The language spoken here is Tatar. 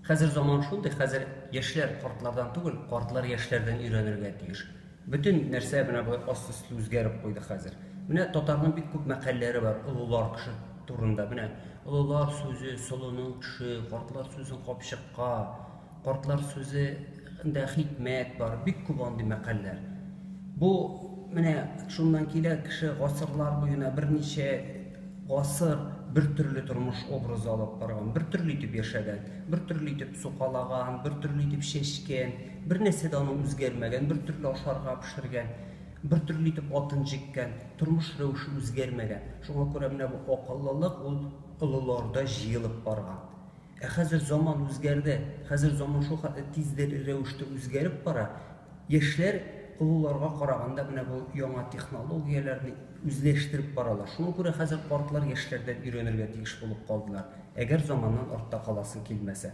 Хәзер заман шундый, хәзер яшьләр картлардан түгел, картлар яшьләрдән өйрәнергә тиеш. Бөтен нәрсә менә бу аст-өстле үзгәреп куйды хәзер. Менә татарның бик күп мәкальләре бар, олылар кеше турында. Менә олылар сүзе солының кеше, картлар сүзен капчыкка, картлар сүзендә хикмәт бар, бик күп андый мәкальләр. Бу менә шуннан килә кеше гасырлар буена берничә гасыр бер төрле тормыш образы алып барган, бер төрле итеп яшәгән, бер төрле итеп сукалаган, бер төрле итеп чәчкән, бер нәрсә дә аның үзгәрмәгән, бер төрле ашарга пешергән, бер төрле итеп атын җиккән, тормыш рәвеше үзгәрмәгән. Шуңа күрә менә бу акыллылык ул олыларда җыелып барган. Хәзер заман үзгәрде, хәзер заман шул тиз рәвештә үзгәреп бара. Яшьләр олыларга караганда менә бу яңа технологияләрне үзләштереп баралар. Шуңа күрә хәзер картлар яшьләрдән өйрәнергә тиеш булып калдылар. Әгәр заманнан артта каласы килмәсә.